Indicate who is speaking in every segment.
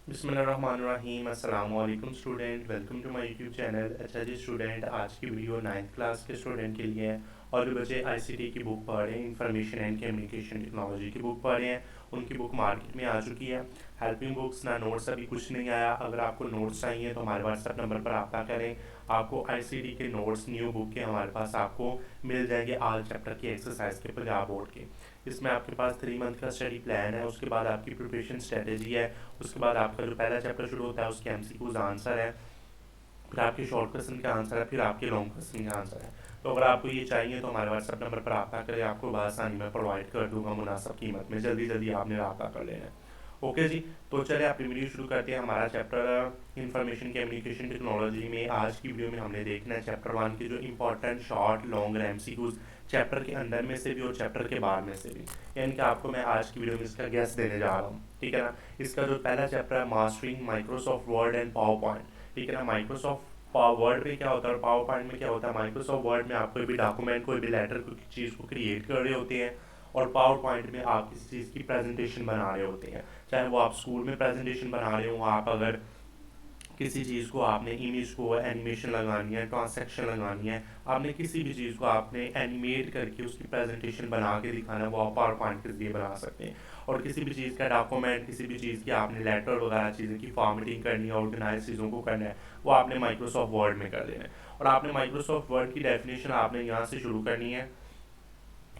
Speaker 1: बिस्मिल्लाहिर्रहमानिर्रहीम अस्सलाम वालेकुम student, welcome to my YouTube channel. अच्छा जी स्टूडेंट, आज की वीडियो 9th क्लास के स्टूडेंट के लिए है और जो बच्चे आईसीटी की बुक पढ़ रहे हैं, इंफॉर्मेशन एंड कम्युनिकेशन टेक्नोलॉजी की बुक पढ़ रहे हैं, उनकी बुक मार्केट में आ चुकी है। हेल्पिंग बुक्स ना नोट्स अभी कुछ नहीं आया। अगर आपको नोट्स चाहिए तो हमारे व्हाट्सएप नंबर पर रब्ता करें। आपको आईसीटी के नोट्स न्यू बुक के हमारे पास आपको मिल जाएंगे, आल चैप्टर की एक्सरसाइज के पंजाब बोर्ड के। इसमें आपके पास 3 मंथ का स्टडी प्लान है, उसके बाद आपकी प्रिपरेशन स्ट्रेटेजी है, उसके बाद आपका जो पहला चैप्टर शुरू होता है उसके एमसीक्यूज आंसर है, फिर आपके शॉर्ट क्वेश्चन का आंसर है, फिर आपके लॉन्ग क्वेश्चन का आंसर है। तो अगर आपको ये चाहिए तो हमारे व्हाट्सएप नंबर पर रब्ता करें, आपको बआसानी में प्रोवाइड कर दूंगा मुनासिब कीमत में। जल्दी जल्दी आपने रब्ता कर लेना है। ओके जी, तो चलिए अपनी वीडियो शुरू करते हैं। हमारा चैप्टर इंफॉर्मेशन कम्युनिकेशन टेक्नोलॉजी में आज की वीडियो में हमने देखना है चैप्टर 1 के जो important short long MCQs chapter के अंदर में से भी और चैप्टर के बाहर में से भी, यानी कि आपको मैं आज की वीडियो में इसका गेस देने जा रहा हूँ। ठीक है ना। इसका जो पहला चैप्टर है mastering Microsoft word and power point. ठीक है ना। माइक्रोसॉफ्ट वर्ड में क्या होता है और पावर पॉइंट में क्या होता है। माइक्रोसॉफ्ट वर्ड में आप कोई भी डॉक्यूमेंट, कोई भी लेटर, कोई चीज़ को क्रिएट कर रहे होते हैं, और पावर पॉइंट में आप किसी चीज़ की प्रेजेंटेशन बना रहे होते हैं। चाहे वो आप स्कूल में प्रेजेंटेशन बना रहे हो, आप अगर किसी चीज़ को आपने इमेज को एनिमेशन लगानी है, ट्रांसैक्शन लगानी है, आपने किसी भी चीज़ को आपने एनिमेट करके उसकी प्रेजेंटेशन बना के दिखाना है, वो आप पावर पॉइंट के जरिए बना सकते हैं। और किसी भी चीज़ का डॉक्यूमेंट, किसी भी चीज़ की आपने लेटर वगैरह चीज़ें की फॉर्मेटिंग करनी है, ऑर्गेनाइज चीज़ों को करना है, वो आपने माइक्रोसॉफ्ट वर्ड में कर देना है। और आपने माइक्रोसॉफ्ट वर्ड की डेफिनेशन आपने यहाँ से शुरू करनी है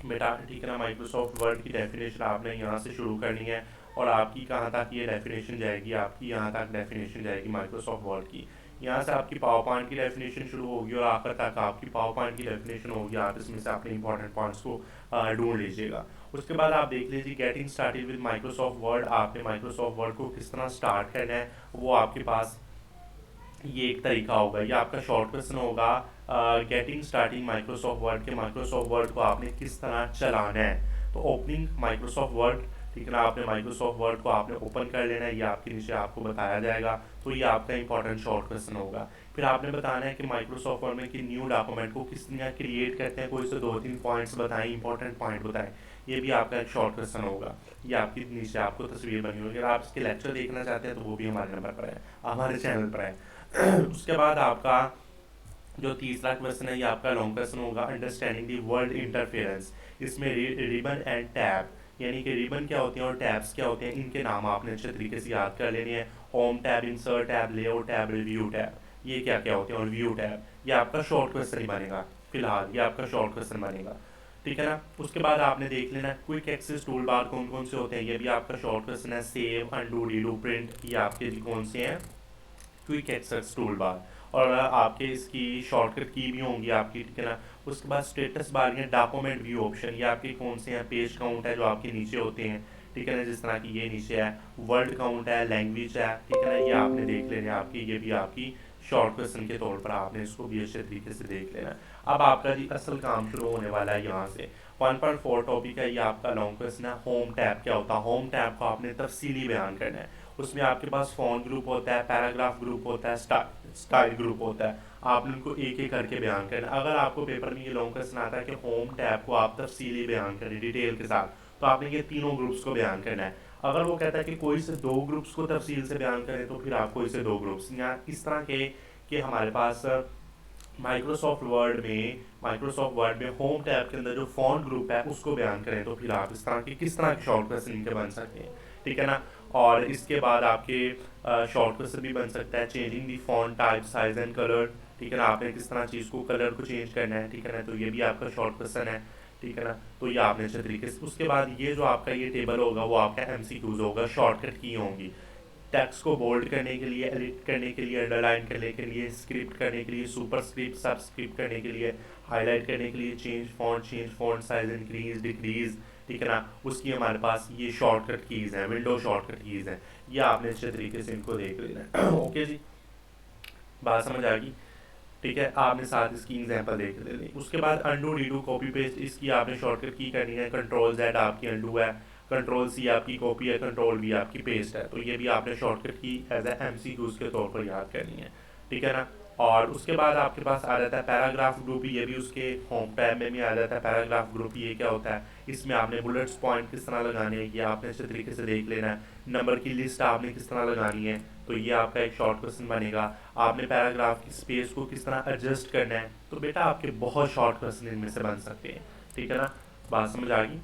Speaker 1: बेटा। ठीक है ना। माइक्रोसॉफ्ट वर्ड की डेफिनेशन आपने यहाँ से शुरू करनी है, और आपकी कहाँ तक ये डेफिनेशन जाएगी, आपकी यहाँ तक डेफिनेशन जाएगी माइक्रोसॉफ्ट वर्ड की। यहाँ से आपकी पावर पॉइंट की डेफिनेशन शुरू होगी और आखिर तक आपकी पावर पॉइंट की डेफिनेशन होगी। आप इसमें से अपने इंपॉर्टेंट पॉइंट्स को ढूंढ लीजिएगा। उसके बाद आप देख लीजिए getting started with Microsoft word. आपने माइक्रोसॉफ्ट वर्ड को किस तरह स्टार्ट करना है, वो आपके पास ये एक तरीका होगा। ये आपका शॉर्ट क्वेश्चन होगा, गेटिंग स्टार्टिंग माइक्रोसॉफ्ट वर्ड के माइक्रोसॉफ्ट वर्ड को आपने किस तरह चलाना है। तो ओपनिंग माइक्रोसॉफ्ट वर्ड। ठीक है ना। आपने माइक्रोसॉफ्ट वर्ड को आपने ओपन कर लेना है, ये आपके नीचे आपको बताया जाएगा। तो ये आपका इंपॉर्टेंट शॉर्ट क्वेश्चन होगा। फिर आपने बताना है कि माइक्रोसॉफ्ट वर्ड में कि न्यू डॉक्यूमेंट को किस तरह क्रिएट करते हैं, कोई से 2-3 पॉइंट्स बताएं, इंपॉर्टेंट पॉइंट बताएं। ये भी आपका एक शॉर्ट क्वेश्चन होगा। ये आपकी नीचे आपको तस्वीर बनी होगी। अगर आप इसके लेक्चर देखना चाहते हैं तो वो भी हमारे नंबर पर है, हमारे चैनल पर है। उसके बाद आपका जो तीसरा क्वेश्चन है ये आपका लॉन्ग क्वेश्चन होगा, अंडरस्टैंडिंग दी वर्ल्ड इंटरफेरेंस। इसमें रिबन एंड टैब, यानी कि रिबन क्या होते हैं और टैब्स क्या होते हैं, इनके नाम आपने अच्छे तरीके से याद कर लेने हैं। Home tab, insert tab, layout tab, review tab, ये क्या क्या होते हैं, और व्यू टैब। ये आपका शॉर्ट क्वेश्चन ही बनेगा फिलहाल, ये आपका शॉर्ट क्वेश्चन बनेगा। ठीक है ना। उसके बाद आपने देख लेना क्विक एक्सेस टूल बार कौन कौन से होते हैं, ये भी आपका शॉर्ट क्वेश्चन है। सेव, अंडू, रीडू, प्रिंट, ये आपके कौन से हैं, क्विक एक्सेस टूल बार। और आपके इसकी शॉर्टकट की भी होंगी आपकी। ठीक है ना। उसके बाद स्टेटस बार या डॉक्यूमेंट व्यू ऑप्शन, ये आपके कौन से हैं, पेज काउंट है जो आपके नीचे होते हैं। ठीक है ना। जिस तरह की ये नीचे है, वर्ड काउंट है, लैंग्वेज है। ठीक है ना। ये आपने देख लेने आपकी, ये भी आपकी शॉर्ट क्वेश्चन के तौर पर आपने इसको भी अच्छे तरीके से देख लेना। अब आपका जी असल काम शुरू होने वाला है यहाँ से। 1.4 टॉपिक है, ये आपका लॉन्ग क्वेश्चन है। होम टैब क्या होता है, होम टैब को आपने तफसीली बयान करना है। उसमें आपके पास फ़ॉन्ट ग्रुप होता है, पैराग्राफ ग्रुप होता है, स्टाइल ग्रुप होता है। आपने उनको एक एक करके बयान करना है। अगर आपको पेपर में ये लॉन्ग क्वेश्चन आता है कि होम टैब को आप तफसीली बयान करें डिटेल के साथ, तो आपने ये तीनों ग्रुप्स को बयान करना है। अगर वो कहता है कि कोई से 2 ग्रुप्स को तफसील से बयान करें, तो फिर आप कोई से 2 ग्रुप्स या इस तरह के कि हमारे पास माइक्रोसॉफ्ट वर्ड में होम टैब के अंदर जो फॉन्ट ग्रुप है उसको बयान करें, तो फिर आप इस तरह की किस तरह के शॉर्ट क्वेश्चन इनके बन सकते हैं। ठीक है ना। और इसके बाद आपके शॉर्ट क्वेश्चन भी बन सकता है changing the font type, size and colour. ठीक है ना। आपने किस तरह चीज़ को, कलर को चेंज करना है। ठीक है ना। तो ये भी आपका शॉर्ट क्वेश्चन है। ठीक है ना। तो ये आपने अच्छे तरीके से, उसके बाद ये जो आपका ये टेबल होगा वो आपका एमसीक्यूज होगा, शॉर्टकट की होंगी। टेक्स्ट को बोल्ड करने के लिए, एडिट करने के लिए, अंडरलाइन करने के लिए, स्क्रिप्ट करने के लिए, सुपर स्क्रिप्ट, सब स्क्रिप्ट करने के लिए, हाईलाइट करने के लिए, change font size, increase decrease. ठीक है ना। उसकी हमारे पास ये शॉर्टकट कीज़ हैं, विंडो शॉर्टकट कीज़ हैं। ये आपने अच्छे तरीके से इनको देख लेना है। ओके जी, बात समझ आ गई। ठीक है। आपने साथ इसकी एग्जांपल देख लेनी। उसके बाद अंडू, रीडू, कॉपी पेस्ट, इसकी आपने शॉर्टकट की करनी है। कंट्रोल जेड आपकी अंडू है, कंट्रोल सी आपकी कॉपी है, कंट्रोल वी आपकी पेस्ट है। तो ये भी आपने शॉर्टकट की एज ए एमसीक्यूज के तौर पर याद करनी है। ठीक है ना। और उसके बाद आपके पास आ जाता है पैराग्राफ ग्रुप, ये भी उसके होम टैब में भी आ जाता है। पैराग्राफ ग्रुप ये क्या होता है, इसमें आपने बुलेट्स पॉइंट किस तरह लगाने हैं ये आपने अच्छे तरीके से देख लेना है, नंबर की लिस्ट आपने किस तरह लगानी है, तो ये आपका एक शॉर्ट क्वेश्चन बनेगा। आपने पैराग्राफ की स्पेस को किस तरह एडजस्ट करना है, तो बेटा आपके बहुत शॉर्ट क्वेश्चन इनमें से बन सकते हैं, ठीक है ना, बात समझ आ गई।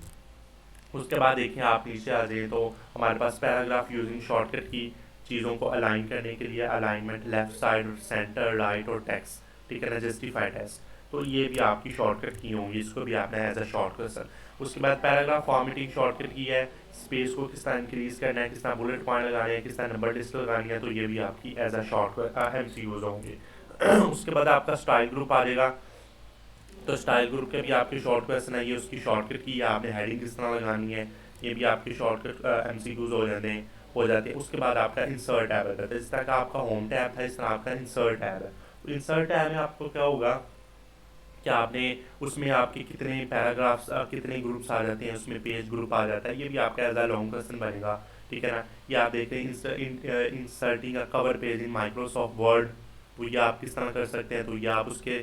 Speaker 1: उसके बाद देखिए आप नीचे आ जाइए तो हमारे पास पैराग्राफ यूजिंग शॉर्टकट की चीज़ों को अलाइन करने के लिए alignment left side, centre, right और टेक्स्ट, ठीक है ना, जस्टिफाई टेक्स्ट, तो ये भी आपकी शॉर्टकट की होंगी, इसको भी आपने एज अ शॉर्ट क्वेश्चन। उसके बाद पैराग्राफ फॉर्मेटिंग शॉर्टकट की है, स्पेस को किस तरह इंक्रीज करना है, किस तरह बुलेट पॉइंट लगाने हैं, किस तरह नंबर लिस्ट लगानी है, तो ये भी आपकी एज अ शॉर्ट MCQs होंगे। उसके बाद आपका स्टाइल ग्रुप आ जाएगा, तो स्टाइल ग्रुप के भी आपके शॉर्ट क्वेश्चन है, ये उसकी शॉर्टकट की है, आपने हेडिंग किस तरह लगानी है, ये भी आपके शॉर्टकट MCQs हो जाते हैं। उसके बाद आपका इंसर्ट टैब आता है, इस तरह का आपका होम टैब था, इस तरह आपका इंसर्ट टैब है। तो इंसर्ट टैब में आपको क्या होगा कि आपने उसमें आपके कितने पैराग्राफ्स कितने ग्रुप्स आ जाते हैं, उसमें पेज ग्रुप आ जाता है, ये भी आपका एज अ लॉन्ग क्वेश्चन बनेगा, ठीक है ना। ये आप देख रहे हैं inserting a cover page in Microsoft word, तो ये आप किस तरह कर सकते हैं, तो ये आप उसके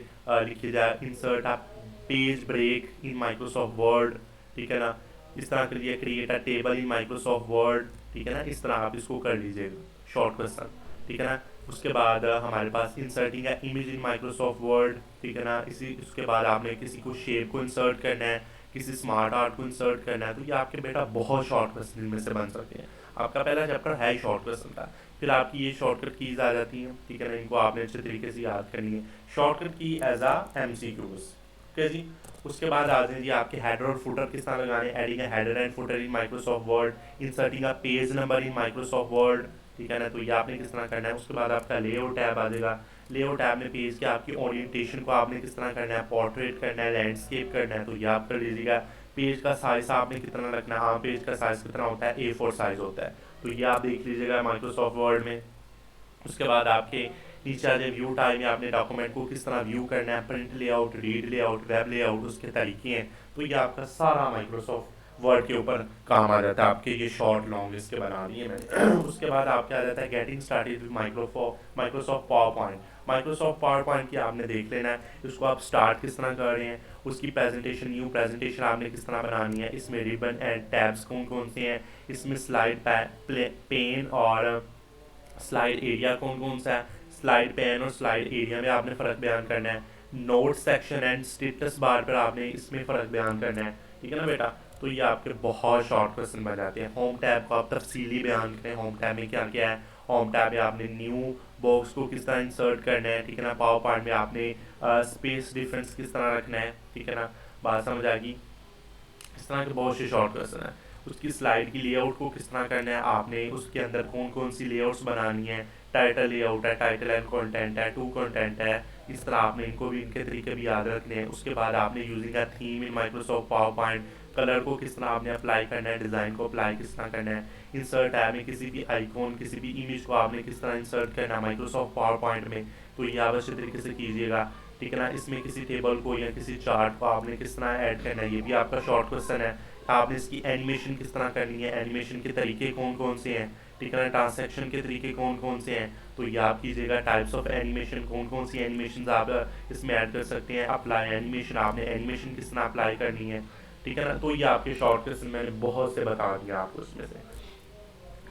Speaker 1: लिखिए जाए इंसर्ट आप page break in Microsoft Word, ठीक है ना, इस तरह कर लिया create a table in Microsoft Word, ठीक है ना, इस तरह आप इसको कर लीजिएगा शॉर्ट क्वेश्चन, ठीक है ना। उसके बाद हमारे पास इंसर्टिंग है इमेज इन माइक्रोसॉफ्ट वर्ड, ठीक है ना, इसी उसके बाद आपने किसी को शेप को इंसर्ट करना है, किसी स्मार्ट आर्ट को इंसर्ट करना है, तो ये आपके बेटा बहुत शॉर्ट क्वेश्चन इनमें से बन सकते हैं। आपका पहला चैप्टर है ही शॉर्ट क्वेश्चन का, फिर आपकी ये शॉर्टकट कीज आ जाती हैं, ठीक है ना, इनको आपने अच्छे तरीके से याद करनी है, शॉर्टकट की एज आ MCQs, ठीक है जी। उसके बाद आ जाए जी आपके हेडर और फुटर किस तरह लगाने, adding header and footer in Microsoft word, inserting a page number in Microsoft Word, ठीक है ना, तो ये आपने किस तरह करना है। उसके बाद आपका लेआउट टैब आ जाएगा, लेआउट टैब में पेज के आपकी ओरिएंटेशन को आपने किस तरह करना है, पोर्ट्रेट करना है, लैंडस्केप करना है, तो ये आप कर लीजिएगा। पेज का साइज आपने कितना रखना है, हाँ पेज का साइज कितना होता है, A4 साइज होता है, तो ये आप देख लीजिएगा माइक्रोसॉफ्ट वर्ड में। उसके बाद आपके नीचे आ जाए व्यू टाइप में आपने डॉक्यूमेंट को किस तरह व्यू करना है, print layout, read layout, web layout, उसके तरीके हैं, तो ये आपका सारा माइक्रोसॉफ्ट वर्ड के ऊपर काम आ जाता है। आपके ये शॉर्ट लॉन्ग इसके बना दिए मैंने। उसके बाद आपके आ जाता है getting started with Microsoft power point, Microsoft power point की आपने देख लेना है, इसको आप स्टार्ट किस तरह कर रहे हैं, उसकी प्रेजेंटेशन न्यू प्रेजेंटेशन आपने किस तरह बनानी है, इसमें रिबन एंड टैब्स कौन कौन से हैं, इसमें स्लाइड पेन और स्लाइड एरिया कौन कौन सा है, स्लाइड पैन और स्लाइड एरिया में आपने फ़र्क बयान करना है, note section and status bar पर आपने इसमें फ़र्क बयान करना है, ठीक है ना बेटा। तो ये आपके बहुत शॉर्ट क्वेश्चन बन जाते हैं। होम टैब को आप तफसीली बयान करें, होम टैब में क्या क्या है, होम टैब में आपने न्यू बॉक्स को किस तरह इंसर्ट करना है, ठीक है ना, पावर पॉइंट में आपने स्पेस डिफरेंस किस तरह रखना है, ठीक है ना, बात समझ आ गई। इस तरह के बहुत से शॉर्ट क्वेश्चन है। उसकी स्लाइड की लेआउट को किस तरह करना है आपने, उसके अंदर कौन कौन सी लेआउट्स बनानी है, टाइटल लेआउट है, टाइटल एंड कंटेंट है, टू कंटेंट है, इस तरह आपने इनको भी इनके तरीके भी याद रखने हैं। उसके बाद आपने using a theme in Microsoft power point, colour को किस तरह आपने अप्लाई करना है, डिज़ाइन को अप्लाई किस तरह करना है, इंसर्ट टैब में किसी भी आइकॉन किसी भी इमेज को आपने किस तरह इंसर्ट करना है माइक्रोसॉफ्ट पावर पॉइंट में, तो ये आप अच्छे तरीके से कीजिएगा, ठीक है ना। इसमें किसी टेबल को या किसी चार्ट को आपने किस तरह ऐड करना है, ये भी आपका शॉर्ट क्वेश्चन है। आपने इसकी एनिमेशन किस तरह करनी है, एनिमेशन के तरीके कौन कौन से हैं, ठीक है ना, ट्रांसैक्शन के तरीके कौन कौन से हैं, तो ये आप कीजिएगा। टाइप्स ऑफ एनिमेशन कौन कौन सी एनिमेशन आप इसमें ऐड कर सकते हैं, अप्लाई एनिमेशन आपने एनिमेशन किस तरह अप्लाई करनी है, ठीक है ना। तो ये आपके शॉर्ट क्वेश्चन मैंने बहुत से बता दिया आपको इसमें से,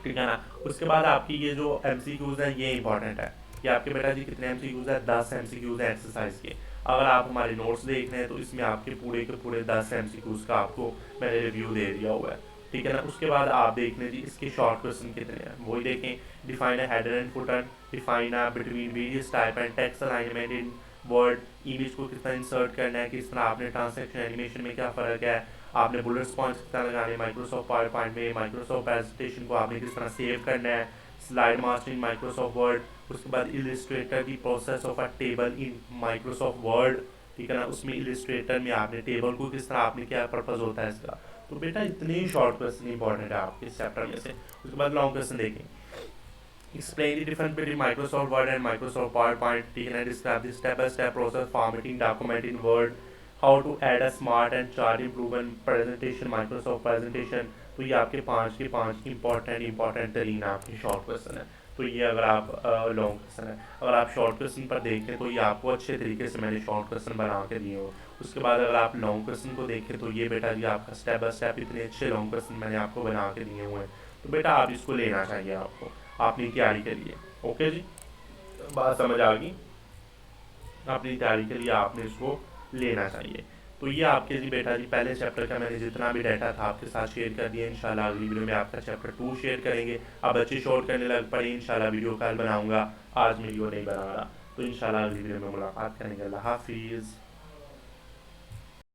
Speaker 1: ठीक है ना। उसके बाद आपकी ये जो MCQs हैं ये इंपॉर्टेंट है, कि आपके बेटा जी कितने MCQs है, 10 MCQs है एक्सरसाइज के। अगर आप हमारे नोट्स देख रहे हैं तो इसमें आपके पूरे के पूरे 10 MCQs का आपको मैंने रिव्यू दे दिया हुआ है, ठीक है ना। उसके बाद आप देख लें जी इसके शॉर्ट क्वेश्चन कितने हैं, वही देखें। Define a header and footer, define a between various type and text alignment in word, image को कितना इंसर्ट करना है, किस तरह आपने ट्रांसलेशन एनिमेशन में क्या फ़र्क है, आपने बुलेट्स पॉइंट्स कितना लगाने माइक्रोसॉफ्ट पावर पॉइंट में, माइक्रोसॉफ्ट प्रेजेंटेशन को आपने किस तरह सेव करना है, slide master in Microsoft word, उसके बाद इलिस्ट्रेटर की process of a table in Microsoft Word, ठीक है ना। उसमें इलिस्ट्रेटर में आपने टेबल को किस तरह आपने क्या पर्पज होता है इसका, तो बेटा इतने ही शॉर्ट क्वेश्चन इंपॉर्टेंट है आपके इस चैप्टर में से। उसके बाद लॉन्ग क्वेश्चन देखें, explain the difference between Microsoft Word and Microsoft PowerPoint, ठीक है ना, describe the step by step process formatting document in Word, how to add a smart and chart improvement presentation Microsoft presentation, तो ये आपके 5 के 5 important तरीन आपके short question है। तो ये अगर आप लॉन्ग क्वेश्चन है, अगर आप शॉर्ट क्वेश्चन पर देखें तो ये आपको अच्छे तरीके से मैंने शॉर्ट क्वेश्चन बना के दिए हो। उसके बाद अगर आप लॉन्ग क्वेश्चन को देखें तो ये बेटा जी आपका स्टेप बाय स्टेप इतने अच्छे लॉन्ग क्वेश्चन मैंने आपको बना के दिए हुए हैं, तो बेटा आप इसको लेना चाहिए आपको अपनी तैयारी के लिए। ओके जी, बात समझ आ गई? अपनी तैयारी के लिए आपने इसको लेना चाहिए। तो ये आपके जी बेटा जी पहले चैप्टर का मैंने जितना भी डाटा था आपके साथ शेयर कर दिया। इंशाल्लाह अगली वीडियो में आपका चैप्टर 2 शेयर करेंगे। अब बच्चे शॉर्ट करने लग पड़े, इंशाल्लाह वीडियो कल बनाऊंगा, आज वीडियो नहीं बना रहा। तो इंशाल्लाह अगली वीडियो में मुलाकात करेंगे। अल्लाह हाफिज़।